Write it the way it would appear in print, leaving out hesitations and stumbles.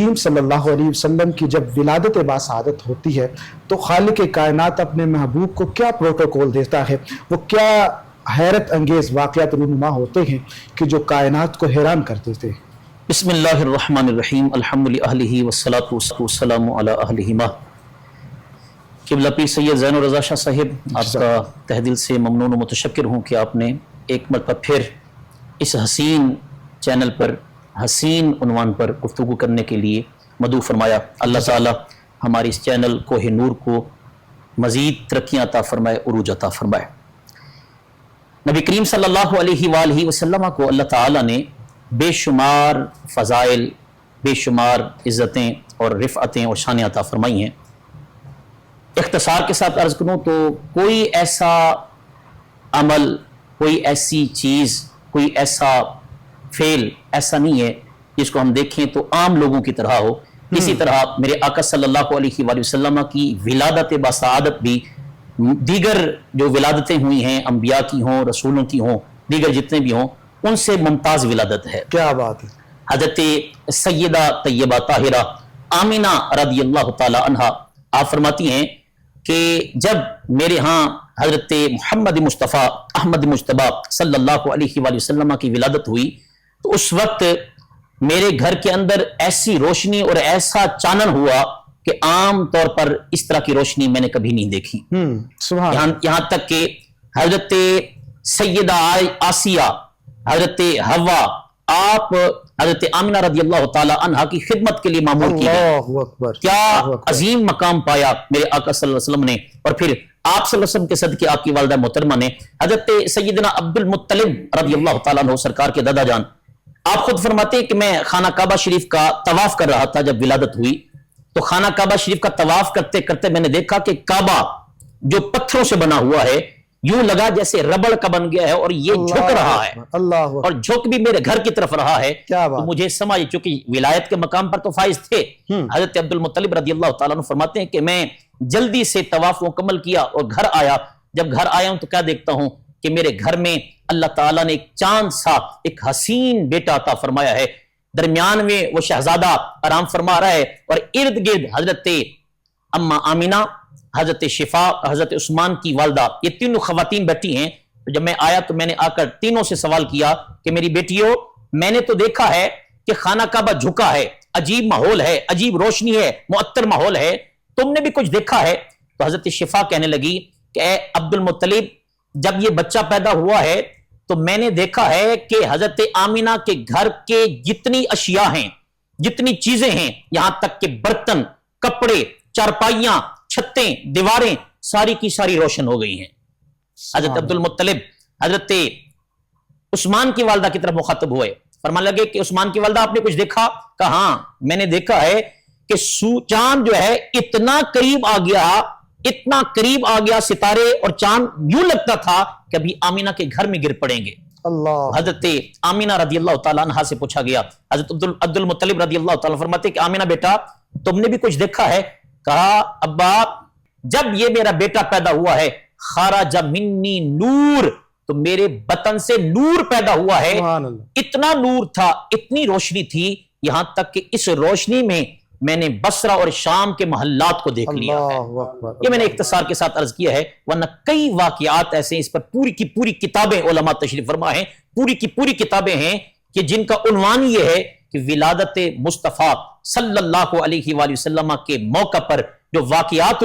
کریم सल्लल्लाहु अलैहि वसल्लम की जब विलादत बासआदत होती है तो खालिक कायनात अपने महबूब को क्या प्रोटोकॉल देता है, वो क्या हैरत अंगेज़ वाक़यात रूनुमा होते हैं कि जो कायनात को हैरान कर देते हैं। बिस्मिल्लाहिर्रहमानिर्रहीम अल्हम्दुलिल्लाहि अहलिही वस्सलातु वस्सलामु अला अहलिही मा। क़िबला पीर सैयद ज़ैनुर रज़ा शाह साहिब, आपका तहे दिल से ममनून व मुतशक्किर हूँ कि आपने एक मरतबा फिर इस हसीन चैनल पर हसीन उन्वान पर गुफ्तगू करने के लिए मदऊ फरमाया। अल्लाह ताला हमारे इस चैनल कोहे नूर को मज़ीद तरक्कियाँ अता फरमाए, उरूज अता फरमाए। नबी करीम सल्लल्लाहु अलैहि वसल्लम को अल्लाह ताला ने बेशुमार फ़ज़ाइल, बेशुमार इज़्ज़तें और रिफ़अतें और शानें अता फरमाई हैं। इख्तिसार के साथ अर्ज़ करूँ तो कोई ऐसा अमल, कोई ऐसी चीज़, कोई ऐसा फेल ऐसा नहीं है जिसको हम देखें तो आम लोगों की तरह हो। इसी तरह मेरे आका सल्लल्लाहु अलैहि वसल्लम की विलादत बासआदत भी दीगर जो विलादतें हुई हैं, अंबिया की हों, रसूलों की हों, दीगर जितने भी हों, उनसे मुमताज़ विलादत है। क्या बात है। हज़रत सैयदा तैयबा ताहिरा आमिना रज़ियल्लाहु ताला अन्हा आप फरमाती हैं कि जब मेरे यहाँ हज़रत मुहम्मद मुस्तफ़ा अहमद मुज्तबा सल्लल्लाहु अलैहि वसल्लम की विलादत हुई तो उस वक्त मेरे घर के अंदर ऐसी रोशनी और ऐसा चानन हुआ कि आम तौर पर इस तरह की रोशनी मैंने कभी नहीं देखी। यहाँ तक कि हजरत सैयदा आसिया, हजरत हवा, आप हजरत आमिना रज़ियल्लाहु ताला अन्हा की खिदमत के लिए मामूर की गई। क्या अजीम मकाम पाया मेरे आका सल्लल्लाहु अलैहि वसल्लम ने। और फिर आप सल्लल्लाहु अलैहि वसल्लम के सदके आपकी वालिदा मोहतरमा ने हजरत सैयदना अब्दुल मुत्तलिब रज़ियल्लाहु ताला अन्हु सरकार के दादा जान, आप खुद फरमाते हैं कि मैं खाना काबा शरीफ का तवाफ कर रहा था जब विलादत हुई। तो खाना काबा शरीफ का तवाफ करते करते मैंने देखा कि काबा जो पत्थरों से बना हुआ है यूं लगा जैसे रबड़ का बन गया है और ये झुक रहा है, और झुक भी मेरे घर की तरफ रहा है। तो मुझे समझ, चूंकि विलायत के मकाम पर तो फाइज थे, हजरत अब्दुल मुत्तलिब रज़ियल्लाहु ताला अन्हु फरमाते हैं कि मैं जल्दी से तवाफ मुकम्मल किया और घर आया। जब घर आया हूं तो क्या देखता हूं कि मेरे घर में अल्लाह ताला ने एक चांद सा एक हसीन बेटा अता फरमाया है। दरमियान में वो शहजादा आराम फरमा रहा है और इर्द गिर्द हजरत अम्मा आमिना, हजरत शिफा, हजरत उस्मान की वालदा, ये तीनों खवातीन बैठी हैं। तो जब मैं आया तो मैंने आकर तीनों से सवाल किया कि मेरी बेटियों, मैंने तो देखा है कि खाना काबा झुका है, अजीब माहौल है, अजीब रोशनी है, मुअत्तर माहौल है, तुमने भी कुछ देखा है? तो हजरत शिफा कहने लगी कि ए अब्दुल मुत्तलिब, जब ये बच्चा पैदा हुआ है तो मैंने देखा है कि हजरत आमिना के घर के जितनी अशिया हैं, जितनी चीजें हैं, यहां तक के बर्तन, कपड़े, चारपाइयां, छतें, दीवारें, सारी की सारी रोशन हो गई हैं। हजरत अब्दुल मुत्तलिब हजरत उस्मान की वालदा की तरफ मुखातब हुए, फरमान लगे कि उस्मान की वालदा आपने कुछ देखा? कहा हाँ, मैंने देखा है कि चांद जो है इतना करीब आ गया, इतना करीब आ गया, सितारे और चांद यूं लगता था कि अभी आमिना के घर में गिर पड़ेंगे। हजरत आमिना रज़ियल्लाहु ताला अन्हा से पूछा गया, हजरत अब्दुल मुत्तलिब रज़ियल्लाहु ताला फरमाते कि आमिना बेटा, तुमने भी कुछ देखा है? कहा अब्बा, जब ये मेरा बेटा पैदा हुआ है, खाराजा मिन्नी नूर, तो मेरे बतन से नूर पैदा हुआ है। इतना नूर था, इतनी रोशनी थी, यहां तक कि इस रोशनी में मैंने बसरा और शाम के महल्लात को देख लिया है। ये मैंने इख्तिसार के साथ अर्ज किया है, वरना कई वाकयात ऐसे, इस पर पूरी की पूरी किताबें उलमा तशरीफ फरमा हैं, पूरी की पूरी किताबें हैं कि जिनका उन्वान ये है कि विलादत मुस्तफ़ा सल्लल्लाहु अलैहि वसल्लम के मौका पर जो वाकयात